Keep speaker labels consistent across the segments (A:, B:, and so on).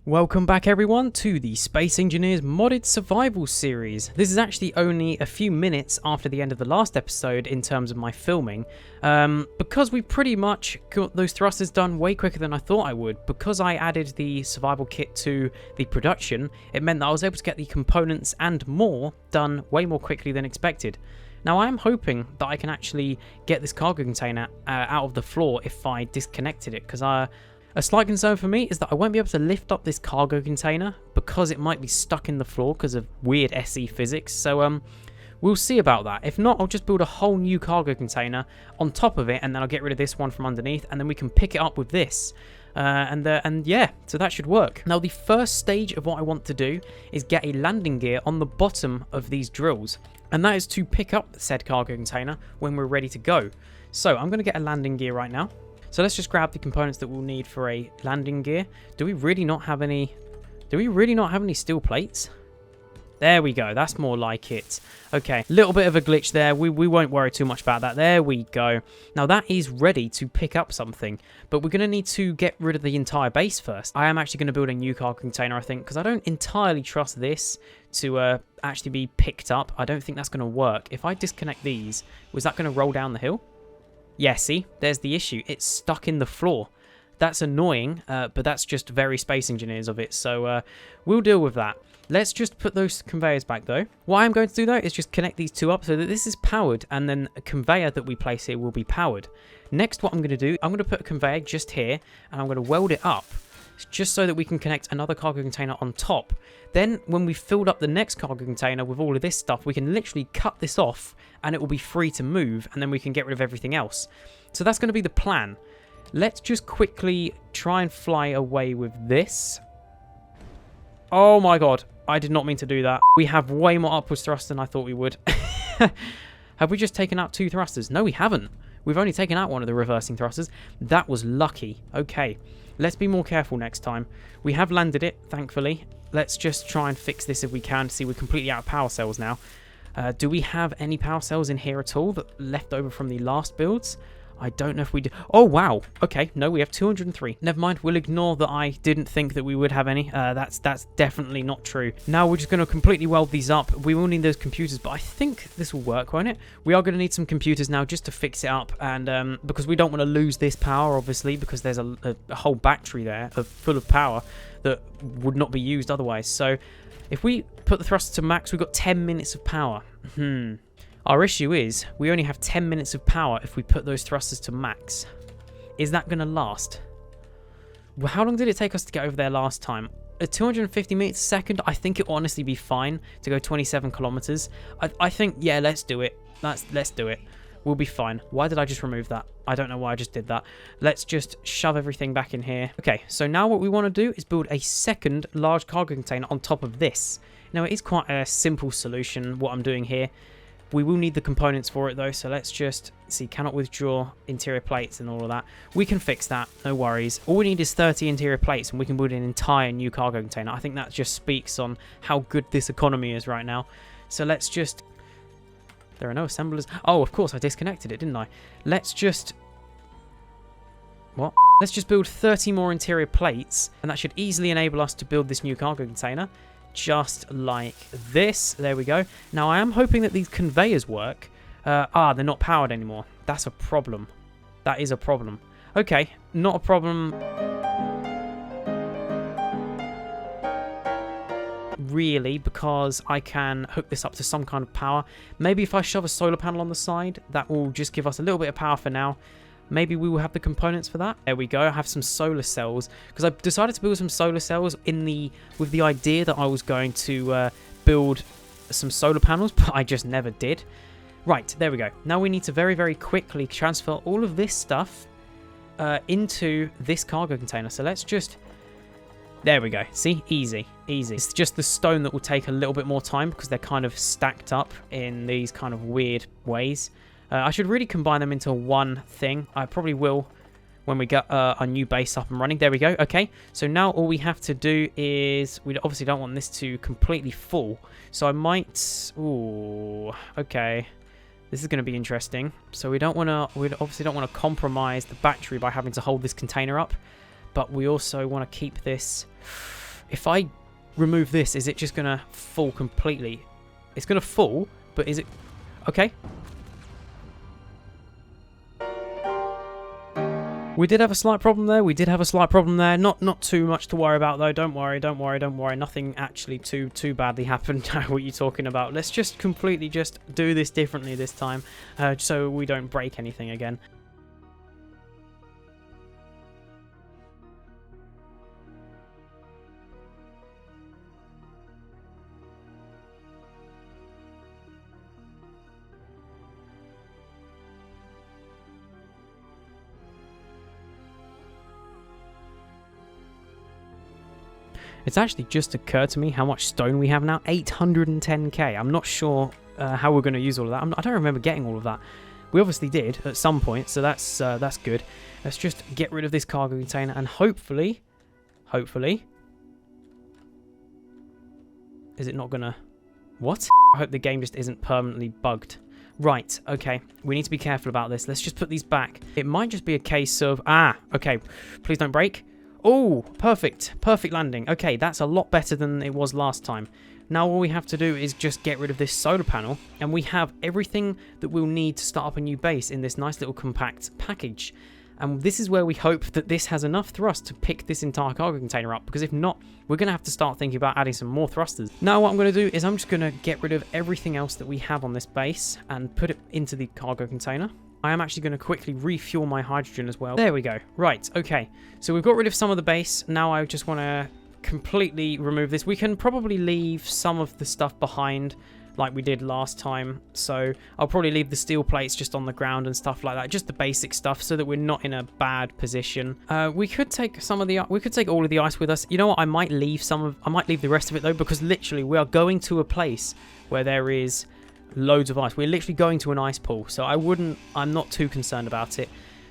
A: Welcome back everyone to the Space Engineers Modded Survival series. This is actually only a few minutes after the end of the last episode in terms of my filming, because we pretty much got those thrusters done way quicker than I thought I would. Because I added the survival kit to the production, it meant that I was able to get the components and more done way more quickly than expected. Now I am hoping that I can actually get this cargo container out of the floor if I disconnected it, because a slight concern for me is that I won't be able to lift up this cargo container because it might be stuck in the floor because of weird SE physics. So we'll see about that. If not, I'll just build a whole new cargo container on top of it, and then I'll get rid of this one from underneath, and then we can pick it up with this. And yeah, so that should work. Now the first stage of what I want to do is get a landing gear on the bottom of these drills, and that is to pick up said cargo container when we're ready to go. So I'm going to get a landing gear right now. So let's just grab the components that we'll need for a landing gear. Do we really not have any steel plates? There we go. That's more like it. Okay, little bit of a glitch there. We won't worry too much about that. There we go. Now that is ready to pick up something, but we're going to need to get rid of the entire base first. I am actually going to build a new cargo container, I think, because I don't entirely trust this to actually be picked up. I don't think that's going to work. If I disconnect these, was that going to roll down the hill? Yeah, see, there's the issue. It's stuck in the floor. That's annoying, but that's just very Space Engineers of it, so we'll deal with that. Let's just put those conveyors back, though. What I'm going to do, though, is just connect these two up so that this is powered, and then a conveyor that we place here will be powered. Next, what I'm going to do, I'm going to put a conveyor just here, and I'm going to weld it up, just so that we can connect another cargo container on top. Then, when we've filled up the next cargo container with all of this stuff, we can literally cut this off, and it will be free to move, and then we can get rid of everything else. So that's going to be the plan. Let's just quickly try and fly away with this. Oh my god, I did not mean to do that. We have way more upwards thrust than I thought we would. Have we just taken out two thrusters? No, we haven't. We've only taken out one of the reversing thrusters. That was lucky. Okay, let's be more careful next time. We have landed it, thankfully. Let's just try and fix this if we can. See, we're completely out of power cells now. Do we have any power cells in here at all that left over from the last builds? I don't know if we do. Oh, wow. Okay, no, we have 203. Never mind, we'll ignore that I didn't think that we would have any. That's definitely not true. Now we're just going to completely weld these up. We will need those computers, but I think this will work, won't it? We are going to need some computers now just to fix it up, and because we don't want to lose this power, obviously, because there's a whole battery there full of power that would not be used otherwise. So if we put the thruster to max, we've got 10 minutes of power. Our issue is we only have 10 minutes of power if we put those thrusters to max. Is that going to last? Well, how long did it take us to get over there last time? At 250 meters a second, I think it will honestly be fine to go 27 kilometers. I think, yeah, let's do it. Let's do it. We'll be fine. Why did I just remove that? I don't know why I just did that. Let's just shove everything back in here. Okay, so now what we want to do is build a second large cargo container on top of this. Now, it is quite a simple solution, what I'm doing here. We will need the components for it, though, so let's just see. Cannot withdraw interior plates and all of that. We can fix that, no worries. All we need is 30 interior plates, and we can build an entire new cargo container. I think that just speaks on how good this economy is right now. So let's just... There are no assemblers. Oh, of course, I disconnected it, didn't I? Let's just... What? Let's just build 30 more interior plates, and that should easily enable us to build this new cargo container. Just like this. There we go. Now, I am hoping that these conveyors work. They're not powered anymore. That's a problem. That is a problem. Okay, not a problem really, because I can hook this up to some kind of power. Maybe if I shove a solar panel on the side, that will just give us a little bit of power for now. Maybe we will have the components for that. There we go. I have some solar cells because I decided to build some solar cells with the idea that I was going to build some solar panels, but I just never did. Right, there we go. Now we need to very, very quickly transfer all of this stuff into this cargo container. So let's just... There we go. See? Easy. Easy. It's just the stone that will take a little bit more time because they're kind of stacked up in these kind of weird ways. I should really combine them into one thing. I probably will when we get our new base up and running. There we go. Okay, so now all we have to do is... We obviously don't want this to completely full. So I might... Ooh, okay. This is going to be interesting. So we obviously don't want to compromise the battery by having to hold this container up. But we also want to keep this... If I remove this, is it just going to fall completely? It's going to fall, but is it... Okay. We did have a slight problem there. We did have a slight problem there. Not too much to worry about, though. Don't worry, don't worry, don't worry. Nothing actually too badly happened. What are you talking about? Let's just completely just do this differently this time, so we don't break anything again. It's actually just occurred to me how much stone we have now. 810k. I'm not sure how we're going to use all of that. I don't remember getting all of that. We obviously did at some point, so that's good. Let's just get rid of this cargo container and hopefully, is it not going to... What? I hope the game just isn't permanently bugged. Right, okay. We need to be careful about this. Let's just put these back. It might just be a case of... okay. Please don't break. Oh, perfect. Perfect landing. Okay, that's a lot better than it was last time. Now all we have to do is just get rid of this solar panel, and we have everything that we'll need to start up a new base in this nice little compact package. And this is where we hope that this has enough thrust to pick this entire cargo container up, because if not, we're going to have to start thinking about adding some more thrusters. Now what I'm going to do is I'm just going to get rid of everything else that we have on this base and put it into the cargo container. I am actually going to quickly refuel my hydrogen as well. There we go. Right, okay. So we've got rid of some of the base. Now I just want to completely remove this. We can probably leave some of the stuff behind like we did last time. So I'll probably leave the steel plates just on the ground and stuff like that. Just the basic stuff so that we're not in a bad position. We could take some of the... We could take all of the ice with us. You know what? I might leave I might leave the rest of it though, because literally we are going to a place where there is... loads of ice. We're literally going to an ice pool, so I'm not too concerned about it.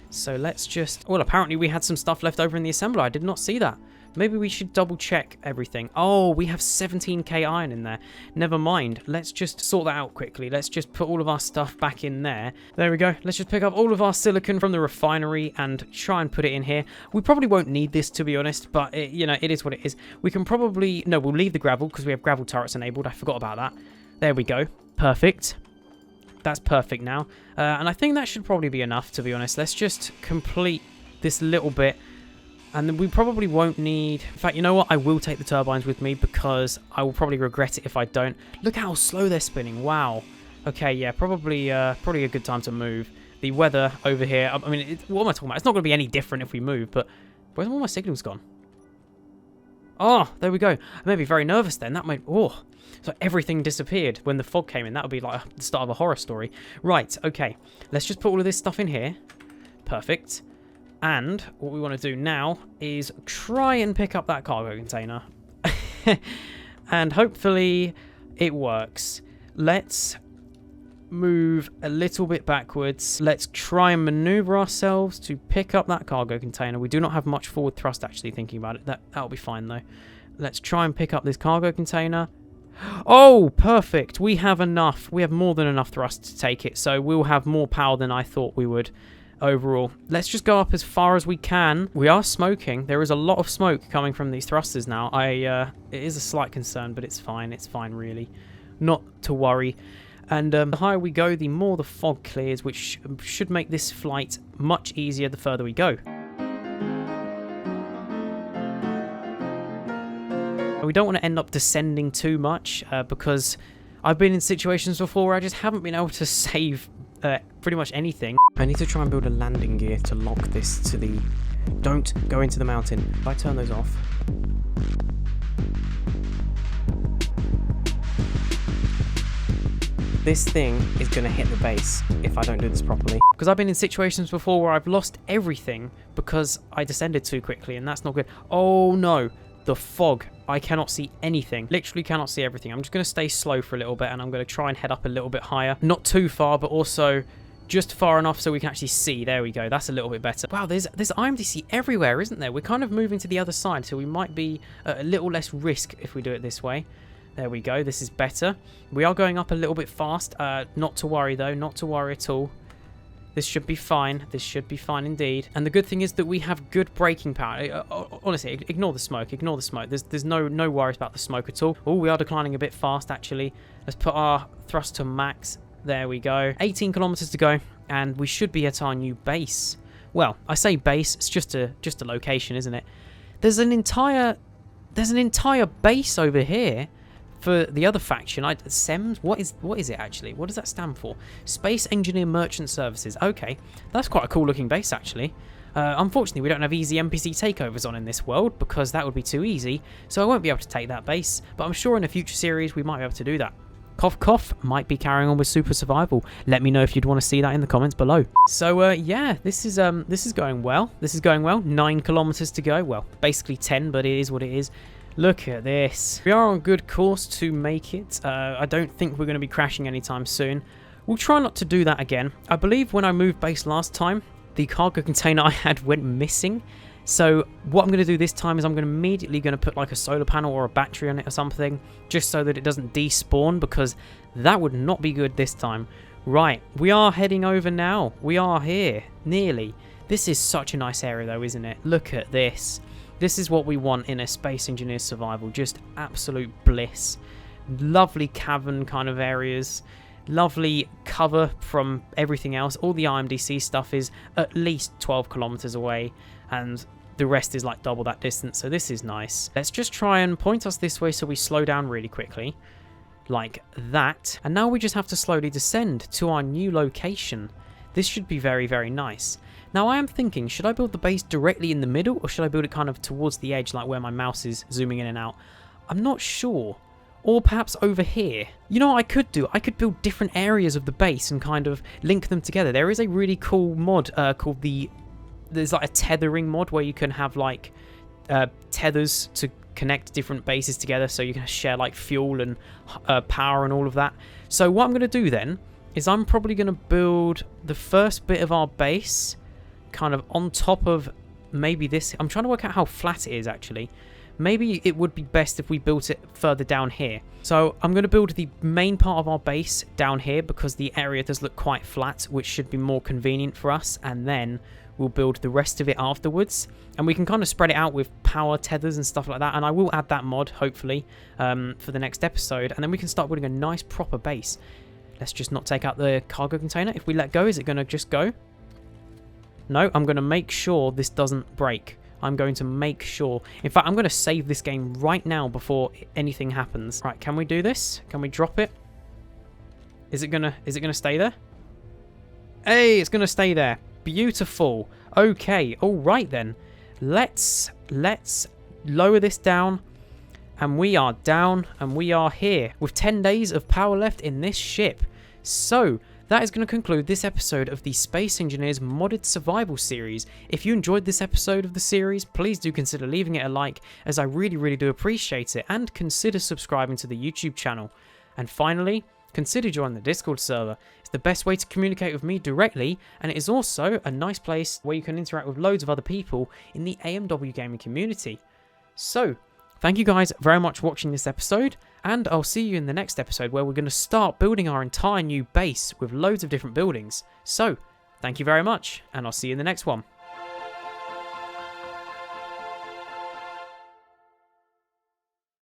A: So let's just... Well, apparently we had some stuff left over in the assembler. I did not see that. Maybe we should double check everything. Oh, we have 17k iron in there. Never mind. Let's just sort that out quickly. Let's just put all of our stuff back in there. There we go. Let's just pick up all of our silicon from the refinery and try and put it in here. We probably won't need this, to be honest, but it is what it is. We can probably... No, we'll leave the gravel because we have gravel turrets enabled. I forgot about that. There we go. Perfect. That's perfect now. And I think that should probably be enough, to be honest. Let's just complete this little bit. And then we probably won't need... In fact, you know what? I will take the turbines with me because I will probably regret it if I don't. Look how slow they're spinning. Wow. Okay, yeah, probably a good time to move. The weather over here... I mean, what am I talking about? It's not going to be any different if we move, but... Where's all my signals gone? Oh, there we go. I may be very nervous then. That might... Oh... So everything disappeared when the fog came in. That would be like the start of a horror story. Right, okay. Let's just put all of this stuff in here. Perfect. And what we want to do now is try and pick up that cargo container. And hopefully it works. Let's move a little bit backwards. Let's try and maneuver ourselves to pick up that cargo container. We do not have much forward thrust, actually, thinking about it. That'll be fine, though. Let's try and pick up this cargo container. Oh, perfect. We have enough. We have more than enough thrust to take it, so we'll have more power than I thought we would overall. Let's just go up as far as we can. We are smoking. There is a lot of smoke coming from these thrusters now. It is a slight concern, but it's fine. It's fine, really. Not to worry. And the higher we go, the more the fog clears, which should make this flight much easier the further we go. We don't want to end up descending too much because I've been in situations before where I just haven't been able to save pretty much anything. I need to try and build a landing gear to lock this to the... Don't go into the mountain. If I turn those off... This thing is going to hit the base if I don't do this properly. Because I've been in situations before where I've lost everything because I descended too quickly, and that's not good. Oh no, the fog. I cannot see anything. Literally cannot see everything. I'm just going to stay slow for a little bit, and I'm going to try and head up a little bit higher. Not too far, but also just far enough so we can actually see. There we go. That's a little bit better. Wow, there's IMDC everywhere, isn't there? We're kind of moving to the other side, so we might be at a little less risk if we do it this way. There we go. This is better. We are going up a little bit fast. Not to worry, though. Not to worry at all. This should be fine. This should be fine indeed. And the good thing is that we have good braking power. Honestly, ignore the smoke. Ignore the smoke. There's no worries about the smoke at all. Oh, we are declining a bit fast, actually. Let's put our thrust to max. There we go. 18 kilometers to go, and we should be at our new base. Well, I say base. It's just a location, isn't it? There's an entire base over here for the other faction. SEMS? What is it actually? What does that stand for? Space Engineer Merchant Services. Okay, that's quite a cool looking base actually. Unfortunately, we don't have easy NPC takeovers on in this world because that would be too easy, so I won't be able to take that base, but I'm sure in a future series we might be able to do that. Cough cough, might be carrying on with Super Survival. Let me know if you'd want to see that in the comments below. So yeah, this is going well. This is going well. 9 kilometers to go. Well, basically 10, but it is what it is. Look at this. We are on good course to make it. I don't think we're going to be crashing anytime soon. We'll try not to do that again. I believe when I moved base last time, the cargo container I had went missing. So what I'm going to do this time is I'm immediately going to put like a solar panel or a battery on it or something, just so that it doesn't despawn, because that would not be good this time. Right, we are heading over now. We are here, nearly. This is such a nice area though, isn't it? Look at this. This is what we want in a Space Engineer Survival, just absolute bliss. Lovely cavern kind of areas. Lovely cover from everything else. All the IMDC stuff is at least 12 kilometers away, and the rest is like double that distance, so this is nice. Let's just try and point us this way so we slow down really quickly, like that. And now we just have to slowly descend to our new location. This should be very, very nice. Now I am thinking, should I build the base directly in the middle, or should I build it kind of towards the edge, like where my mouse is zooming in and out? I'm not sure. Or perhaps over here. You know what I could do? I could build different areas of the base and kind of link them together. There is a really cool mod called there's like a tethering mod where you can have like tethers to connect different bases together, so you can share like fuel and power and all of that. So what I'm going to do then is I'm probably going to build the first bit of our base kind of on top of maybe this. I'm trying to work out how flat it is actually. Maybe it would be best if we built it further down here. So I'm going to build the main part of our base down here because the area does look quite flat, which should be more convenient for us. And then we'll build the rest of it afterwards. And we can kind of spread it out with power tethers and stuff like that. And I will add that mod, hopefully, for the next episode. And then we can start building a nice proper base. Let's just not take out the cargo container. If we let go, is it going to just go? No, I'm going to make sure this doesn't break. I'm going to make sure. In fact, I'm going to save this game right now before anything happens. Right, can we do this? Can we drop it? Is it gonna stay there? Hey, it's gonna stay there. Beautiful. Okay, all right then. Let's lower this down, and we are down, and we are here with 10 days of power left in this ship. So that is going to conclude this episode of the Space Engineers Modded Survival series. If you enjoyed this episode of the series, please do consider leaving it a like, as I really, really do appreciate it, and consider subscribing to the YouTube channel. And finally, consider joining the Discord server. It's the best way to communicate with me directly, and it is also a nice place where you can interact with loads of other people in the AMW gaming community. So, thank you guys very much for watching this episode, and I'll see you in the next episode where we're going to start building our entire new base with loads of different buildings. So, thank you very much, and I'll see you in the next one.